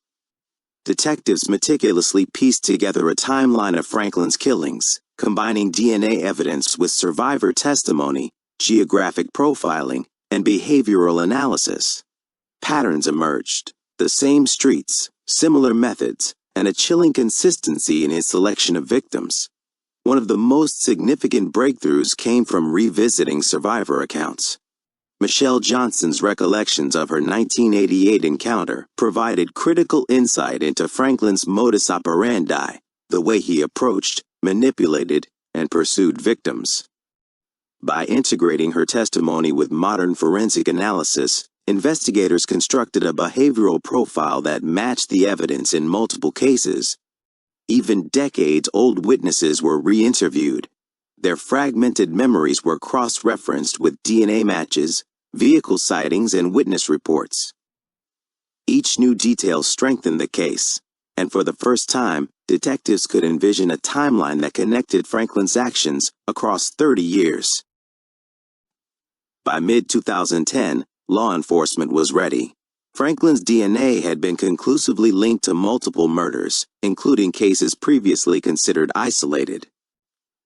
Detectives meticulously pieced together a timeline of Franklin's killings, combining DNA evidence with survivor testimony, geographic profiling, and behavioral analysis. Patterns emerged: the same streets, similar methods, and a chilling consistency in his selection of victims. One of the most significant breakthroughs came from revisiting survivor accounts. Michelle Johnson's recollections of her 1988 encounter provided critical insight into Franklin's modus operandi, the way he approached, manipulated, and pursued victims. By integrating her testimony with modern forensic analysis, investigators constructed a behavioral profile that matched the evidence in multiple cases. Even decades-old witnesses were re-interviewed. Their fragmented memories were cross-referenced with DNA matches, vehicle sightings, and witness reports. Each new detail strengthened the case, and for the first time, detectives could envision a timeline that connected Franklin's actions across 30 years. By mid-2010, law enforcement was ready. Franklin's DNA had been conclusively linked to multiple murders, including cases previously considered isolated.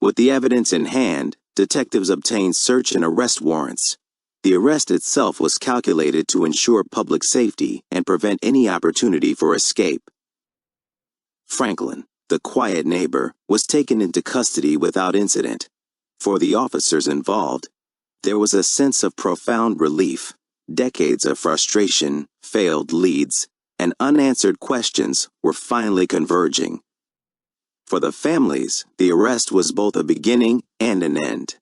With the evidence in hand, detectives obtained search and arrest warrants. The arrest itself was calculated to ensure public safety and prevent any opportunity for escape. Franklin, the quiet neighbor, was taken into custody without incident. For the officers involved, there was a sense of profound relief. Decades of frustration, failed leads, and unanswered questions were finally converging. For the families, the arrest was both a beginning and an end.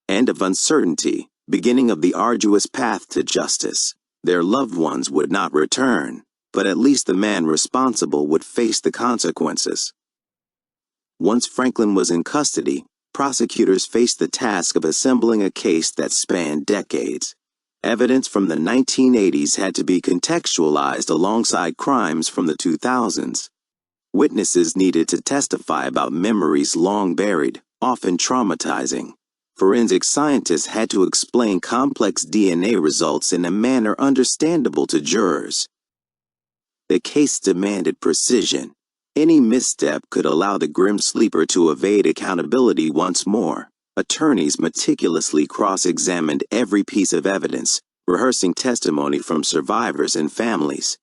End of uncertainty, beginning of the arduous path to justice. Their loved ones would not return, but at least the man responsible would face the consequences. Once Franklin was in custody, prosecutors faced the task of assembling a case that spanned decades. Evidence from the 1980s had to be contextualized alongside crimes from the 2000s. Witnesses needed to testify about memories long buried, often traumatizing. Forensic scientists had to explain complex DNA results in a manner understandable to jurors. The case demanded precision. Any misstep could allow the grim sleeper to evade accountability once more. Attorneys meticulously cross-examined every piece of evidence, rehearsing testimony from survivors and families.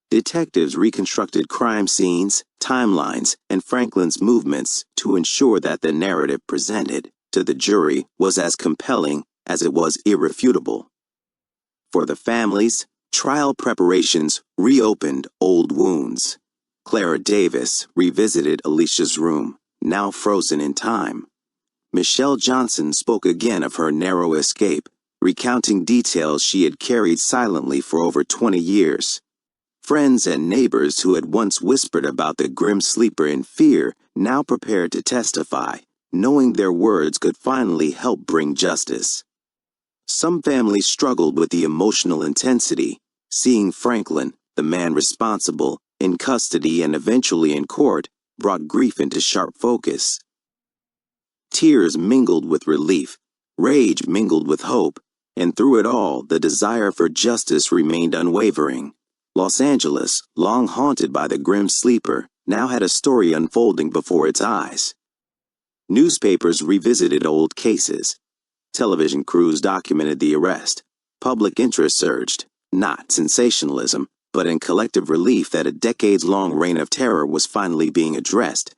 Detectives reconstructed crime scenes, timelines, and Franklin's movements to ensure that the narrative presented to the jury was as compelling as it was irrefutable. For the families, trial preparations reopened old wounds. Clara Davis revisited Alicia's room, now frozen in time. Michelle Johnson spoke again of her narrow escape, recounting details she had carried silently for over 20 years. Friends and neighbors who had once whispered about the grim sleeper in fear now prepared to testify, knowing their words could finally help bring justice. Some families struggled with the emotional intensity. Seeing Franklin, the man responsible, in custody and eventually in court, brought grief into sharp focus. Tears mingled with relief, rage mingled with hope, and through it all, the desire for justice remained unwavering. Los Angeles, long haunted by the grim sleeper, now had a story unfolding before its eyes. Newspapers revisited old cases. Television crews documented the arrest. Public interest surged, not sensationalism, but in collective relief that a decades-long reign of terror was finally being addressed.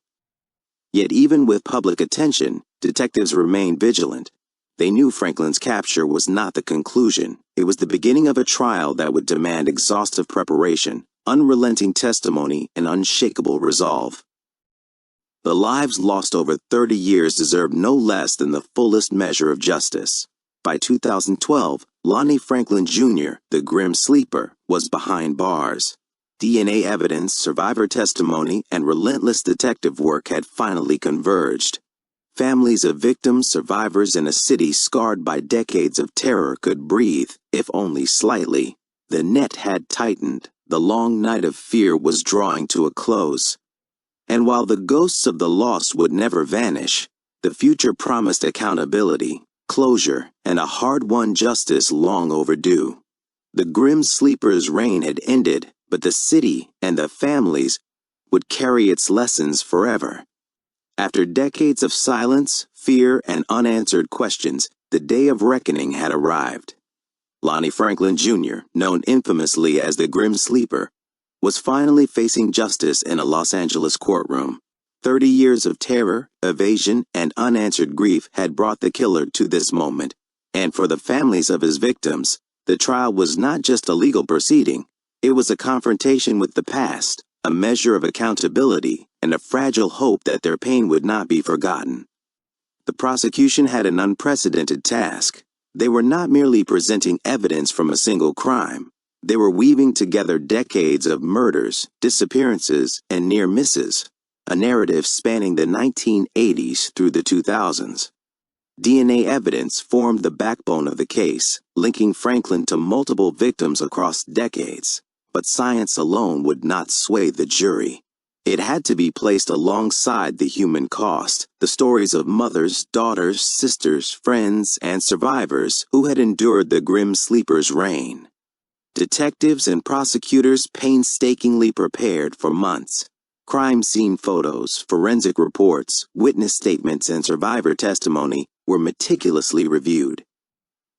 Yet even with public attention, detectives remained vigilant. They knew Franklin's capture was not the conclusion. It was the beginning of a trial that would demand exhaustive preparation, unrelenting testimony, and unshakable resolve. The lives lost over 30 years deserved no less than the fullest measure of justice. By 2012, Lonnie Franklin Jr., the Grim Sleeper, was behind bars. DNA evidence, survivor testimony, and relentless detective work had finally converged. Families of victims, survivors, and a city scarred by decades of terror could breathe, if only slightly. The net had tightened. The long night of fear was drawing to a close. And while the ghosts of the lost would never vanish, the future promised accountability, closure, and a hard-won justice long overdue. The Grim Sleeper's reign had ended, but the city and the families would carry its lessons forever. After decades of silence, fear, and unanswered questions, the day of reckoning had arrived. Lonnie Franklin Jr., known infamously as the Grim Sleeper, was finally facing justice in a Los Angeles courtroom. 30 years of terror, evasion, and unanswered grief had brought the killer to this moment, and for the families of his victims, the trial was not just a legal proceeding, it was a confrontation with the past, a measure of accountability, and a fragile hope that their pain would not be forgotten. The prosecution had an unprecedented task. They were not merely presenting evidence from a single crime. They were weaving together decades of murders, disappearances, and near misses, a narrative spanning the 1980s through the 2000s. DNA evidence formed the backbone of the case, linking Franklin to multiple victims across decades. But science alone would not sway the jury. It had to be placed alongside the human cost, the stories of mothers, daughters, sisters, friends, and survivors who had endured the Grim Sleeper's reign. Detectives and prosecutors painstakingly prepared for months. Crime scene photos, forensic reports, witness statements, and survivor testimony were meticulously reviewed.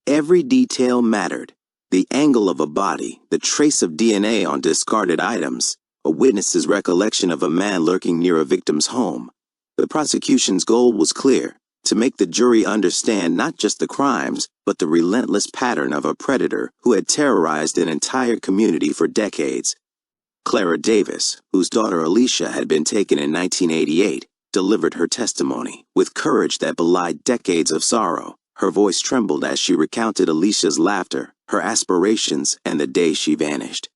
Every detail mattered. The angle of a body, the trace of DNA on discarded items, a witness's recollection of a man lurking near a victim's home. The prosecution's goal was clear: to make the jury understand not just the crimes, but the relentless pattern of a predator who had terrorized an entire community for decades. Clara Davis, whose daughter Alicia had been taken in 1988, delivered her testimony with courage that belied decades of sorrow. Her voice trembled as she recounted Alicia's laughter, her aspirations, and the day she vanished.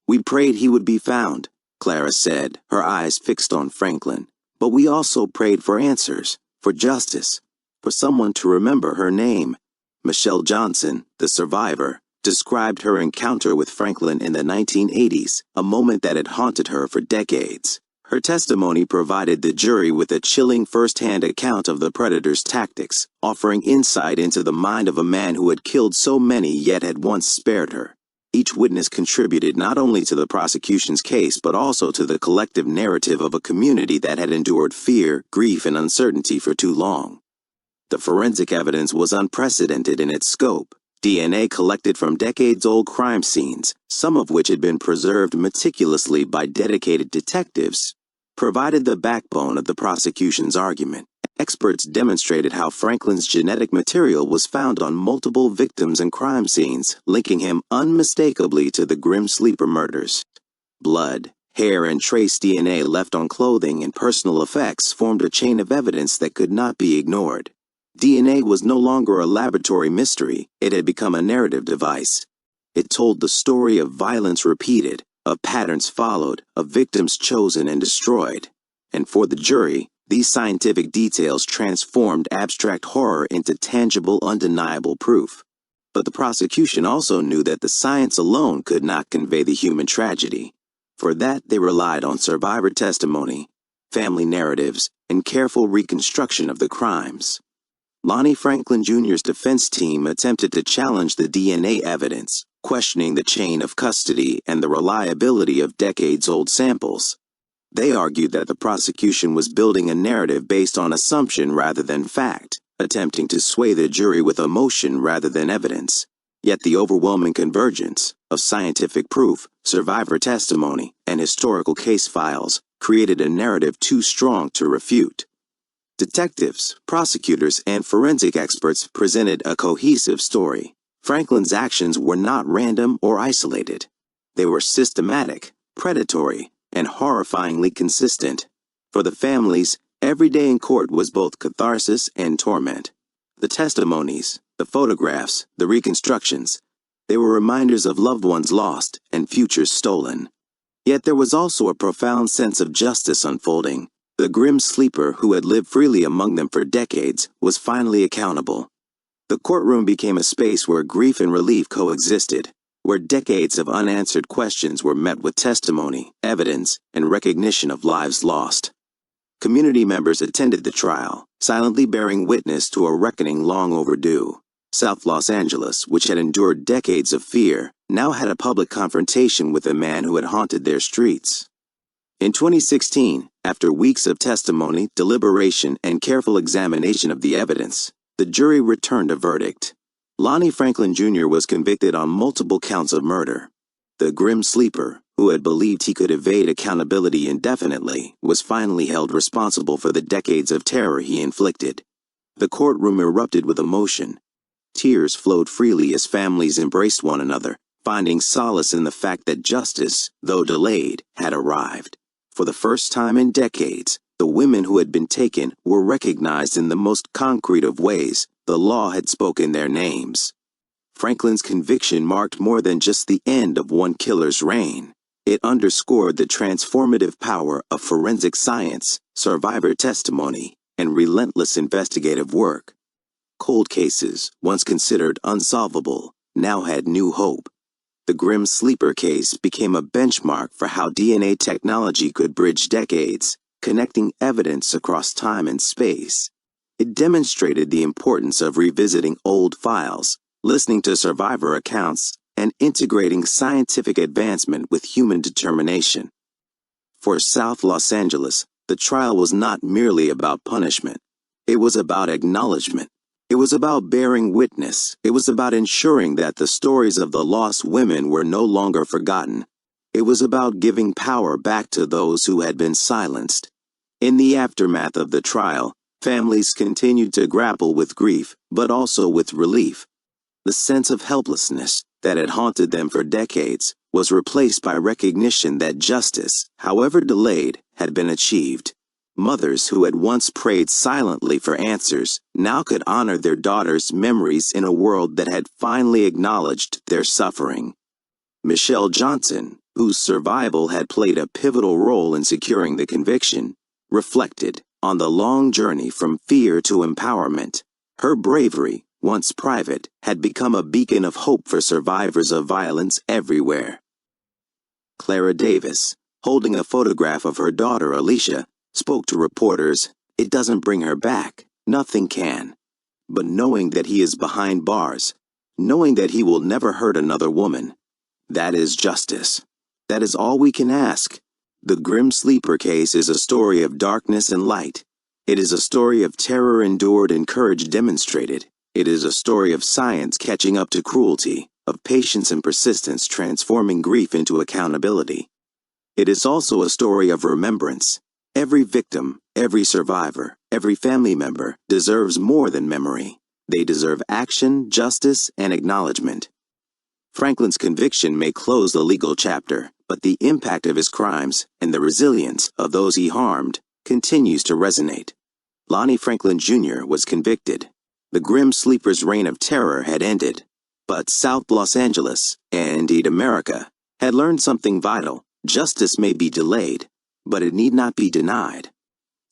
"We prayed he would be found," Clara said, her eyes fixed on Franklin. "But we also prayed for answers, for justice, for someone to remember her name." Michelle Johnson, the survivor, described her encounter with Franklin in the 1980s, a moment that had haunted her for decades. Her testimony provided the jury with a chilling first-hand account of the predator's tactics, offering insight into the mind of a man who had killed so many yet had once spared her. Each witness contributed not only to the prosecution's case but also to the collective narrative of a community that had endured fear, grief, and uncertainty for too long. The forensic evidence was unprecedented in its scope. DNA collected from decades-old crime scenes, some of which had been preserved meticulously by dedicated detectives, provided the backbone of the prosecution's argument. Experts demonstrated how Franklin's genetic material was found on multiple victims and crime scenes, linking him unmistakably to the Grim Sleeper murders. Blood, hair, and trace DNA left on clothing and personal effects formed a chain of evidence that could not be ignored. DNA was no longer a laboratory mystery, it had become a narrative device. It told the story of violence repeated, of patterns followed, of victims chosen and destroyed. And for the jury, these scientific details transformed abstract horror into tangible, undeniable proof. But the prosecution also knew that the science alone could not convey the human tragedy. For that, they relied on survivor testimony, family narratives, and careful reconstruction of the crimes. Lonnie Franklin Jr.'s defense team attempted to challenge the DNA evidence, questioning the chain of custody and the reliability of decades-old samples. They argued that the prosecution was building a narrative based on assumption rather than fact, attempting to sway the jury with emotion rather than evidence. Yet the overwhelming convergence of scientific proof, survivor testimony, and historical case files created a narrative too strong to refute. Detectives, prosecutors, and forensic experts presented a cohesive story. Franklin's actions were not random or isolated. They were systematic, predatory, and horrifyingly consistent. For the families, every day in court was both catharsis and torment. The testimonies, the photographs, the reconstructions, they were reminders of loved ones lost and futures stolen. Yet there was also a profound sense of justice unfolding. The grim sleeper who had lived freely among them for decades was finally accountable. The courtroom became a space where grief and relief coexisted, where decades of unanswered questions were met with testimony, evidence, and recognition of lives lost. Community members attended the trial, silently bearing witness to a reckoning long overdue. South Los Angeles, which had endured decades of fear, now had a public confrontation with a man who had haunted their streets. In 2016, after weeks of testimony, deliberation, and careful examination of the evidence, the jury returned a verdict. Lonnie Franklin Jr. was convicted on multiple counts of murder. The grim sleeper, who had believed he could evade accountability indefinitely, was finally held responsible for the decades of terror he inflicted. The courtroom erupted with emotion. Tears flowed freely as families embraced one another, finding solace in the fact that justice, though delayed, had arrived. For the first time in decades, the women who had been taken were recognized in the most concrete of ways. The law had spoken their names. Franklin's conviction marked more than just the end of one killer's reign. It underscored the transformative power of forensic science, survivor testimony, and relentless investigative work. Cold cases, once considered unsolvable, now had new hope. The grim sleeper case became a benchmark for how DNA technology could bridge decades, connecting evidence across time and space. It demonstrated the importance of revisiting old files, listening to survivor accounts, and integrating scientific advancement with human determination. For South Los Angeles, the trial was not merely about punishment. It was about acknowledgement. It was about bearing witness. It was about ensuring that the stories of the lost women were no longer forgotten. It was about giving power back to those who had been silenced. In the aftermath of the trial, families continued to grapple with grief, but also with relief. The sense of helplessness that had haunted them for decades was replaced by recognition that justice, however delayed, had been achieved. Mothers who had once prayed silently for answers now could honor their daughters' memories in a world that had finally acknowledged their suffering. Michelle Johnson, whose survival had played a pivotal role in securing the conviction, reflected on the long journey from fear to empowerment. Her bravery, once private, had become a beacon of hope for survivors of violence everywhere. Clara Davis, holding a photograph of her daughter Alicia, spoke to reporters. It doesn't bring her back. Nothing can. But knowing that he is behind bars, knowing that he will never hurt another woman, that is justice. That is all we can ask. The Grim Sleeper case is a story of darkness and light. It is a story of terror endured and courage demonstrated. It is a story of science catching up to cruelty, of patience and persistence transforming grief into accountability. It is also a story of remembrance. Every victim, every survivor, every family member deserves more than memory. They deserve action, justice, and acknowledgement. Franklin's conviction may close the legal chapter, but the impact of his crimes and the resilience of those he harmed continues to resonate. Lonnie Franklin Jr. was convicted. The Grim Sleeper's reign of terror had ended, but South Los Angeles, and indeed America, had learned something vital. Justice may be delayed, but it need not be denied.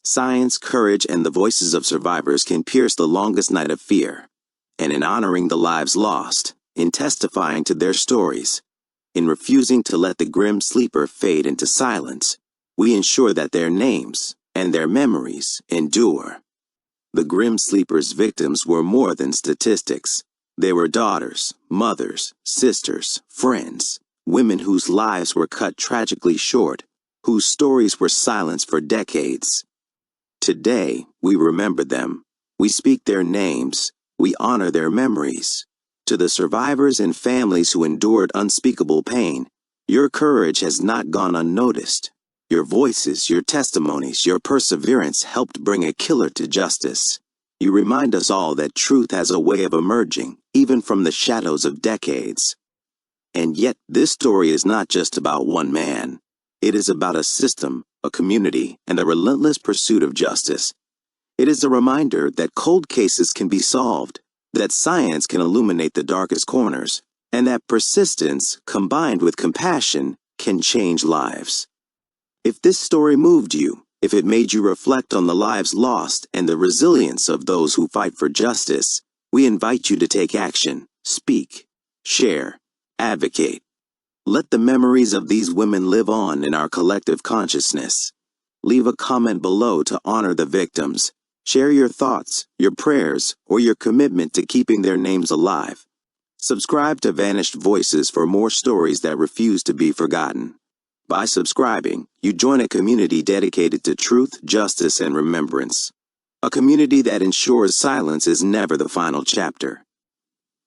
Science, courage, and the voices of survivors can pierce the longest night of fear. And in honoring the lives lost, in testifying to their stories, in refusing to let the Grim Sleeper fade into silence, we ensure that their names and their memories endure. The Grim Sleeper's victims were more than statistics. They were daughters, mothers, sisters, friends, women whose lives were cut tragically short, whose stories were silenced for decades. Today, we remember them. We speak their names. We honor their memories. To the survivors and families who endured unspeakable pain, your courage has not gone unnoticed. Your voices, your testimonies, your perseverance helped bring a killer to justice. You remind us all that truth has a way of emerging, even from the shadows of decades. And yet, this story is not just about one man. It is about a system, a community, and the relentless pursuit of justice. It is a reminder that cold cases can be solved, that science can illuminate the darkest corners, and that persistence, combined with compassion, can change lives. If this story moved you, if it made you reflect on the lives lost and the resilience of those who fight for justice, we invite you to take action, speak, share, advocate. Let the memories of these women live on in our collective consciousness. Leave a comment below to honor the victims. Share your thoughts, your prayers, or your commitment to keeping their names alive. Subscribe to Vanished Voices for more stories that refuse to be forgotten. By subscribing, you join a community dedicated to truth, justice, and remembrance. A community that ensures silence is never the final chapter.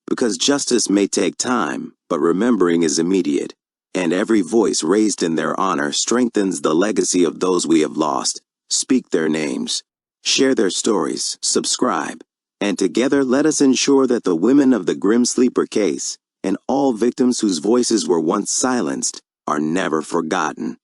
Because justice may take time, but remembering is immediate, and every voice raised in their honor strengthens the legacy of those we have lost. Speak their names, share their stories, subscribe, and together let us ensure that the women of the Grim Sleeper case, and all victims whose voices were once silenced, are never forgotten.